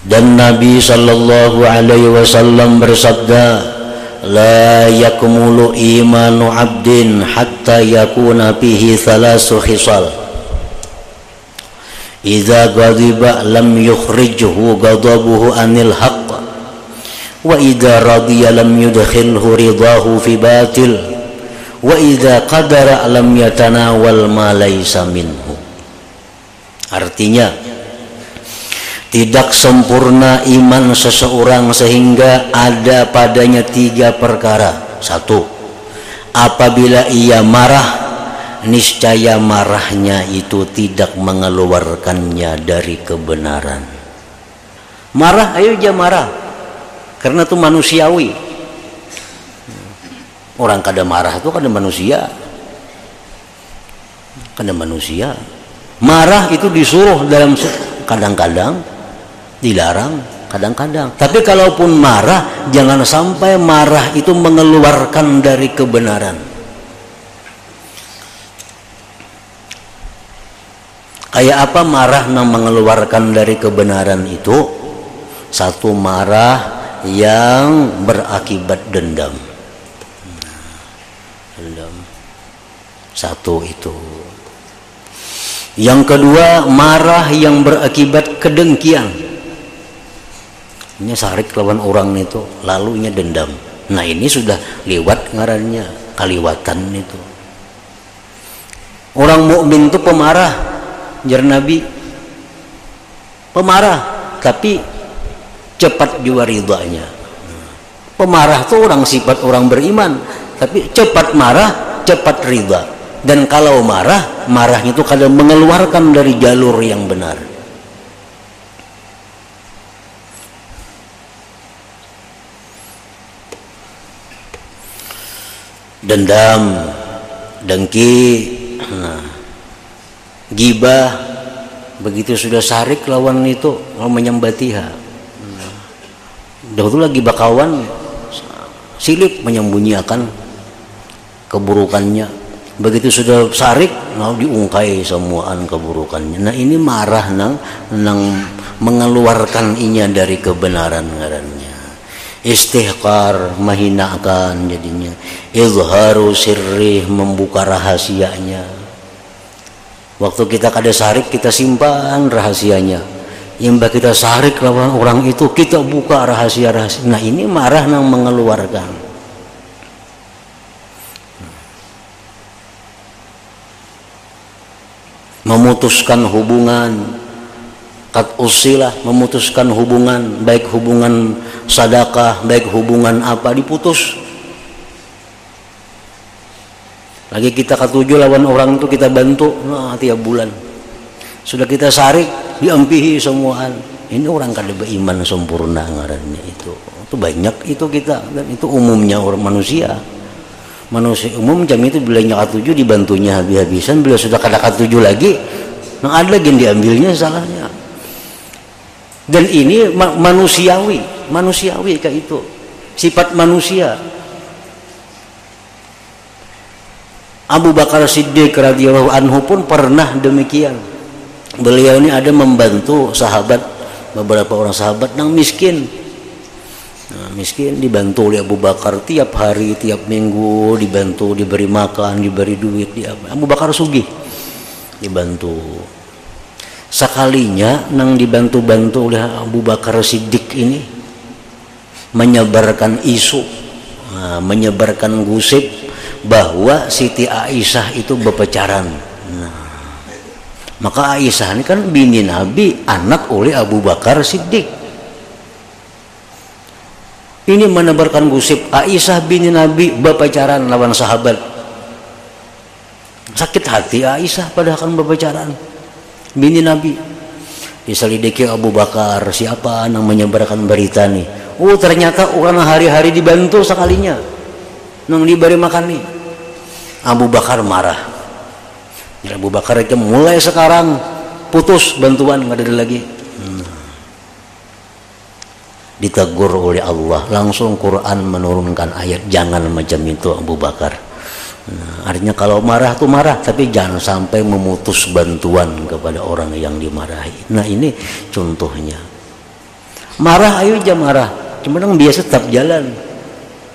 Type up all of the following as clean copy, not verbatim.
Dan Nabi sallallahu alaihi wasallam bersabda, la yakmulu imanu abdin hatta yakuna fihi thalasu khisal. Idza ghadiba lam yukhrijhu ghadabuhu anil haqq, wa idza radiya lam yudkhilhu ridahu fi batil, wa idza qadara lam yatanawal ma laysa minhu. Artinya, tidak sempurna iman seseorang sehingga ada padanya 3 perkara. 1. Apabila ia marah, niscaya marahnya itu tidak mengeluarkannya dari kebenaran. Marah, ayo aja marah, karena itu manusiawi. Orang kada marah itu kada manusia, kada manusia. Marah itu disuruh dalam, kadang-kadang dilarang, kadang-kadang. Tapi kalaupun marah, jangan sampai marah itu mengeluarkan dari kebenaran. Kayak apa marah yang mengeluarkan dari kebenaran itu? 1, marah yang berakibat dendam. Dendam. 1 itu. Yang kedua, marah yang berakibat kedengkian. Ini sarik lawan orang itu, lalunya dendam. Nah ini sudah lewat ngarannya, kaliwatan itu. Orang mukmin itu pemarah. Jar Nabi, pemarah tapi cepat juga ridhanya. Pemarah itu orang sifat orang beriman, tapi cepat marah, cepat ridha. Dan kalau marah, marahnya itu kadang mengeluarkan dari jalur yang benar. Dendam, dengki, gibah, begitu sudah sarik lawan itu menyembatiha. Dahulu lagi bakawan, silip menyembunyikan keburukannya. Begitu sudah sarik, diungkai semuaan keburukannya. Nah ini marah nang mengeluarkan inya dari kebenaran ngarannya. Istihqar, menghinakan jadinya. Izharu sirrih, membuka rahasianya. Waktu kita kada sarik, kita simpan rahasianya. Yang kita sarik lawan orang itu, kita buka rahasia-rahasia. Nah ini marah nang mengeluarkan. Memutuskan hubungan, kat usilah, memutuskan hubungan, baik hubungan sedekah, baik hubungan apa, diputus. Lagi kita ketujuh lawan orang itu, kita bantu, nah, tiap bulan sudah kita sarik, diampihi semuaan. Ini orang kada beriman sempurna ngarannya itu banyak itu kita, dan itu umumnya orang manusia umum jam itu. Bila nyakat tujuh dibantunya habis-habisan, bila sudah kada ketujuh lagi, nah ada lagi yang diambilnya salahnya. Dan ini manusiawi kayak itu, sifat manusia. Abu Bakar Siddiq radhiyallahu anhu pun pernah demikian. Beliau ini ada membantu sahabat, beberapa orang sahabat yang miskin. Nah, miskin dibantu oleh Abu Bakar tiap hari, tiap minggu dibantu, diberi makan, diberi duit. Abu Bakar sugih, dibantu. Sekalinya nang dibantu-bantu oleh Abu Bakar Siddiq ini menyebarkan isu, menyebarkan gosip bahwa Siti Aisyah itu berpacaran. Nah, maka Aisyah ini kan bini Nabi, anak oleh Abu Bakar Siddiq. Ini menebarkan gosip Aisyah bini Nabi berpacaran lawan sahabat. Sakit hati Aisyah padahal kan berpacaran bini Nabi. Diselidiki Abu Bakar, siapa yang menyebarkan berita nih? Oh ternyata orang hari-hari dibantu sekalinya nang diberi makan nih. Abu Bakar marah. Abu Bakar itu mulai sekarang putus bantuan, nggak ada lagi. Ditegur oleh Allah, langsung Quran menurunkan ayat jangan macam itu Abu Bakar. Artinya kalau marah tuh marah, tapi jangan sampai memutus bantuan kepada orang yang dimarahi. Nah ini contohnya. Marah ayo aja marah, cuman biasa tetap jalan,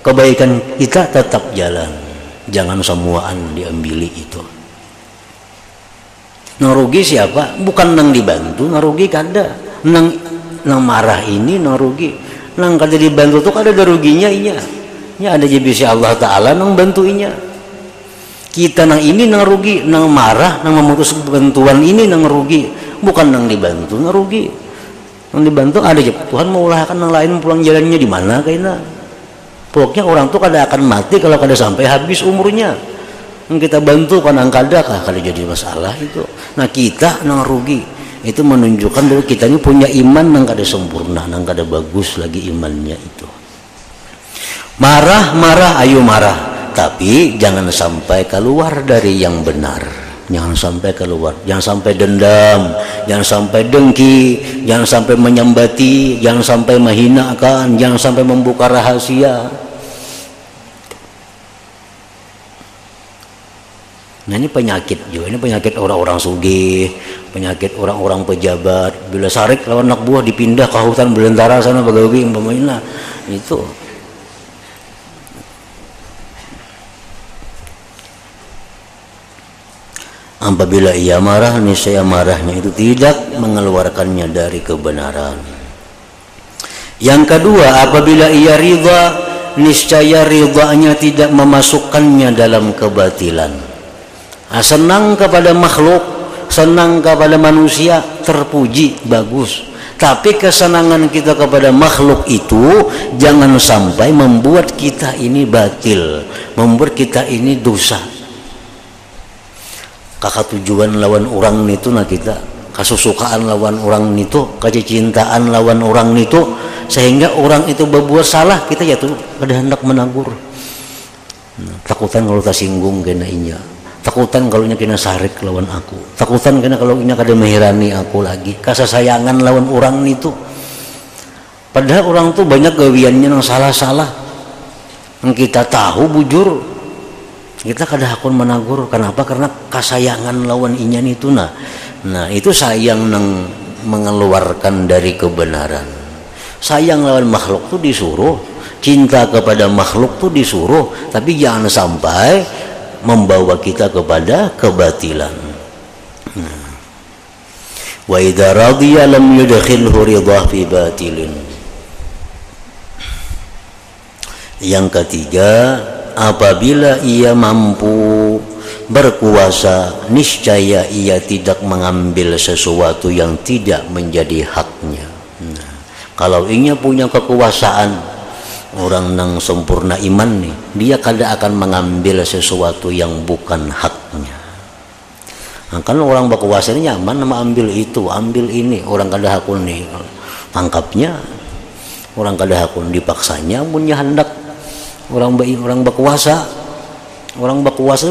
kebaikan kita tetap jalan, jangan semuaan diambili itu. Nang rugi siapa? Bukan nang dibantu, nang rugi kada. Nang marah ini nang rugi. Nang kada dibantu tuh kada ada ruginya inya. Nya ada jebisi Allah Ta'ala nang bantuinya. Kita nang ini nang rugi, nang marah, nang memutus bantuan ini nang rugi. Bukan nang dibantu nang rugi. Nang dibantu ada aja Tuhan mau ulahkan nang lain pulang jalannya di mana kayaknya. Pokoknya orang tuh kada akan mati kalau kada sampai habis umurnya. Kita bantu kan kada jadi masalah itu. Nah kita nang rugi itu menunjukkan bahwa kita ini punya iman nang kada sempurna, nang kada bagus lagi imannya itu. Marah ayo marah, tapi jangan sampai keluar dari yang benar, jangan sampai keluar, jangan sampai dendam, jangan sampai dengki, jangan sampai menyambati, jangan sampai menghinakan, jangan sampai membuka rahasia. Nah ini penyakit juga, ini penyakit orang-orang sugih, penyakit orang-orang pejabat. Bila sarik lawan anak buah dipindah ke hutan belantara sana bagawi umpamanya itu. Apabila ia marah, niscaya marahnya itu tidak mengeluarkannya dari kebenaran. Yang kedua, apabila ia ridha, niscaya ridhanya tidak memasukkannya dalam kebatilan. Senang kepada makhluk, senang kepada manusia, terpuji, bagus. Tapi kesenangan kita kepada makhluk itu jangan sampai membuat kita ini batil, membuat kita ini dosa. Kakak tujuan lawan orang itu nah kita, kasusukaan lawan orang itu, kecintaan lawan orang itu, sehingga orang itu berbuat salah, kita ya tuh kada hendak menegur. Takutan kalau tersinggung kena inya. Takutan kalau kena sarik lawan aku, takutan kena kalau inya kada mehirani aku lagi, kasasayangan lawan orang itu. Padahal orang tuh banyak gawiannya yang salah-salah, yang kita tahu bujur, kita kada hakun menagur. Kenapa? Karena kasayangan lawan inya itu. Nah itu sayang nang mengeluarkan dari kebenaran. Sayang lawan makhluk tuh disuruh, cinta kepada makhluk tuh disuruh, tapi jangan sampai membawa kita kepada kebatilan. Wa idza radiya lam yudkhilhu ridha fi batilin. Yang ketiga, apabila ia mampu berkuasa, niscaya ia tidak mengambil sesuatu yang tidak menjadi haknya. Kalau ia punya kekuasaan, orang nang sempurna iman nih, dia kada akan mengambil sesuatu yang bukan haknya. Nah, kan orang berkuasa ini nyaman nama ambil itu, ambil ini, orang kada hakun nih tangkapnya, orang kada hakun dipaksanya punya hendak. Orang berkuasa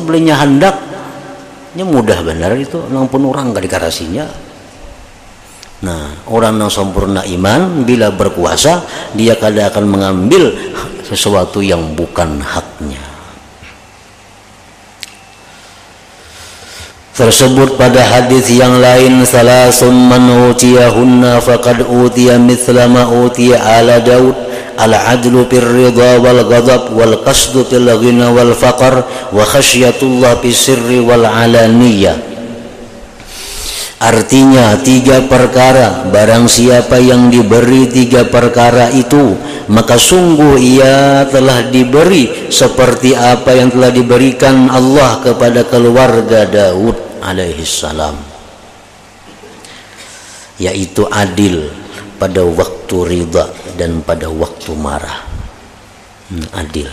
belinya hendaknya mudah benar itu, nampun orang kada dikarasinya. Nah, orang yang sempurna iman bila berkuasa dia kada akan mengambil sesuatu yang bukan haknya. Tersebut pada hadis yang lain, salasun man utiyahunna faqad utiya mithla ma utiya ala Daud, al-adlu fir ridha wal ghadab wal qasdu fil ghina wal faqr wa khasyatullah fis sirri wal alaniyah. Artinya 3 perkara, barang siapa yang diberi 3 perkara itu, maka sungguh ia telah diberi seperti apa yang telah diberikan Allah kepada keluarga Daud alaihissalam, yaitu adil pada waktu ridha dan pada waktu marah. Adil.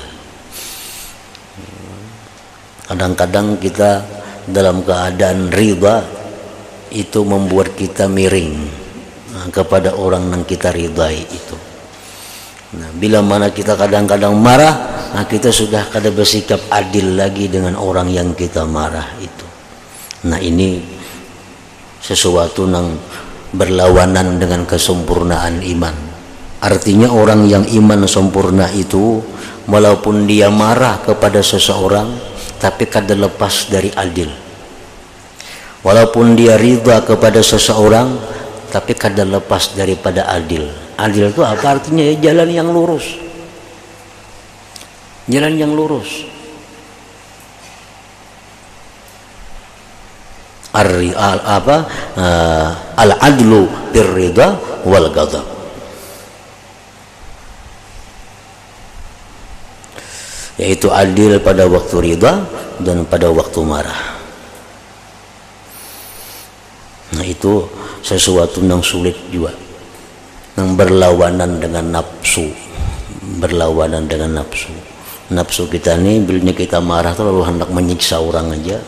Kadang-kadang kita dalam keadaan ridha itu membuat kita miring kepada orang yang kita ridai itu. Nah, bila mana kita kadang-kadang marah, nah kita sudah kada bersikap adil lagi dengan orang yang kita marah itu. Nah ini sesuatu yang berlawanan dengan kesempurnaan iman. Artinya orang yang iman sempurna itu, walaupun dia marah kepada seseorang, tapi kada lepas dari adil. Walaupun dia ridha kepada seseorang, tapi kada lepas daripada adil. Adil itu apa artinya? Ya jalan yang lurus, jalan yang lurus. Al-adlu birrida wal ghadab. Yaitu adil pada waktu ridha dan pada waktu marah. Nah itu sesuatu yang sulit juga, yang berlawanan dengan nafsu, berlawanan dengan nafsu. Nafsu kita ini bila kita marah tuh lalu hendak menyiksa orang aja.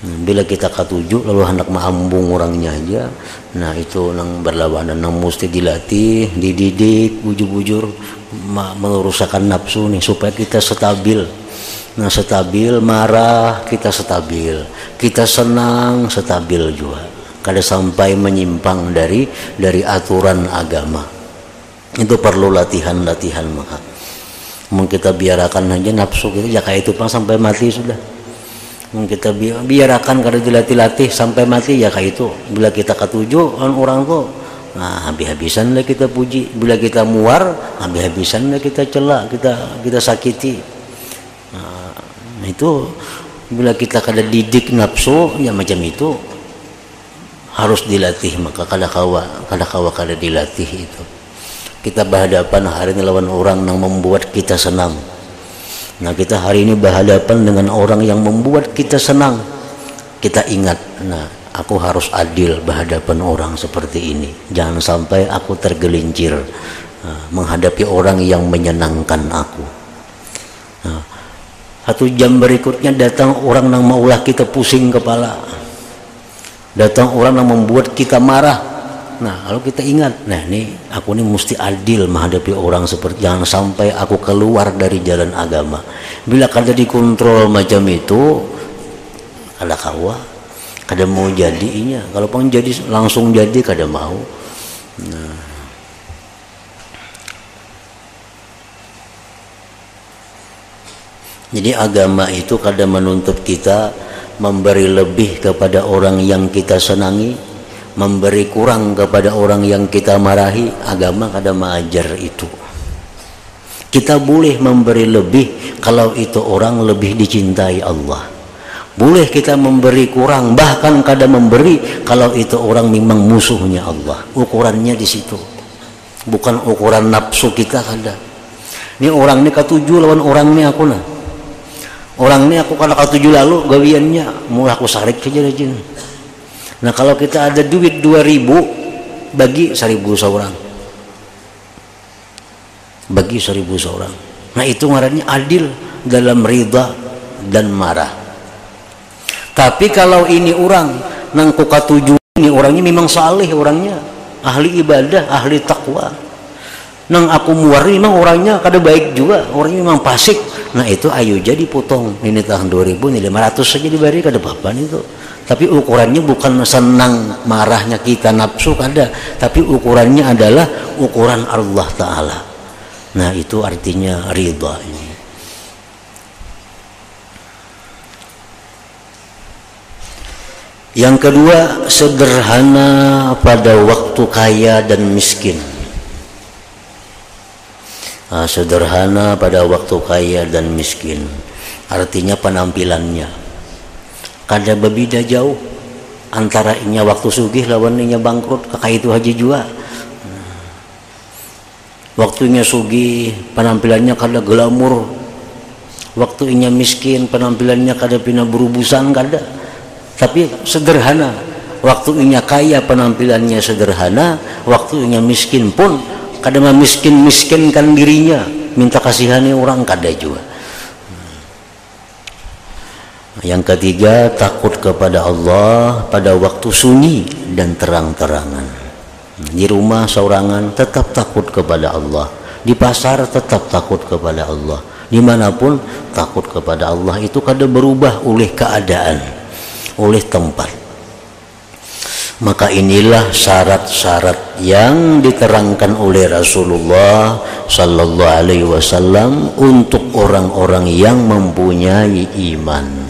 Bila kita ketujuh lalu hendak mengambung orangnya aja. Nah itu yang berlawanan, yang mesti dilatih, dididik, bujur-bujur meluruskan nafsu nih supaya kita stabil. Nah stabil, marah kita stabil, kita senang stabil juga, kada sampai menyimpang dari aturan agama. Itu perlu latihan maka mungkin kita biarkan aja nafsu kita ya kayak itu sampai mati sudah. Kita biarkan kada dilatih-latih sampai mati ya kayak itu. Bila kita ketujuh orang tuh, nah habis-habisan lah kita puji. Bila kita muar, habis-habisan lah kita celak, kita sakiti. Nah itu bila kita kada didik nafsu ya macam itu, harus dilatih. Maka kada kawa dilatih itu. Kita berhadapan hari ini lawan orang yang membuat kita senang. Nah kita hari ini berhadapan dengan orang yang membuat kita senang. Kita ingat, nah aku harus adil berhadapan orang seperti ini. Jangan sampai aku tergelincir menghadapi orang yang menyenangkan aku. Nah, 1 jam berikutnya datang orang yang maulah kita pusing kepala, datang orang yang membuat kita marah. Nah kalau kita ingat, nah ini aku ini mesti adil menghadapi orang seperti, jangan sampai aku keluar dari jalan agama. Bila kada dikontrol macam itu, kada kawa, kada mau jadinya. Kalau pun jadi langsung jadi kada mau. Nah. Jadi agama itu kada menuntut kita memberi lebih kepada orang yang kita senangi, memberi kurang kepada orang yang kita marahi. Agama kada mengajar itu. Kita boleh memberi lebih kalau itu orang lebih dicintai Allah. Boleh kita memberi kurang, bahkan kada memberi kalau itu orang memang musuhnya Allah. Ukurannya di situ, bukan ukuran nafsu kita kada. Ini orang ini ketujuh lawan orang ini aku nah. Orang ini aku kada ketujuh lalu gawiannya mau aku sarik saja aja. Nah kalau kita ada duit 2.000 bagi 1.000 seorang, bagi 1.000 seorang. Nah itu ngarannya adil dalam ridha dan marah. Tapi kalau ini orang nang kuka tujuh ini orangnya memang saleh, orangnya ahli ibadah, ahli takwa. Nang aku muari memang orangnya kada baik juga, orangnya memang fasik. Nah itu ayo jadi potong ini tahun 2.000 ini 500 saja diberi kada apa-apa itu. Tapi ukurannya bukan senang marahnya kita nafsu kada, tapi ukurannya adalah ukuran Allah Ta'ala. Nah itu artinya ridha ini. Yang kedua, sederhana pada waktu kaya dan miskin. Sederhana pada waktu kaya dan miskin, artinya penampilannya kada berbeda jauh antara inya waktu sugih lawan inya bangkrut. Kakak itu haji juga. Waktunya sugih penampilannya kada glamur, waktunya miskin penampilannya kada pina berubusan kada, tapi sederhana. Waktunya kaya penampilannya sederhana, waktunya miskin pun kada miskinkan dirinya, minta kasihani orang kada juga. Yang ketiga, takut kepada Allah pada waktu sunyi dan terang-terangan. Di rumah seorangan tetap takut kepada Allah, di pasar tetap takut kepada Allah, dimanapun takut kepada Allah. Itu kada berubah oleh keadaan, oleh tempat. Maka inilah syarat-syarat yang diterangkan oleh Rasulullah Sallallahu Alaihi Wasallam untuk orang-orang yang mempunyai iman.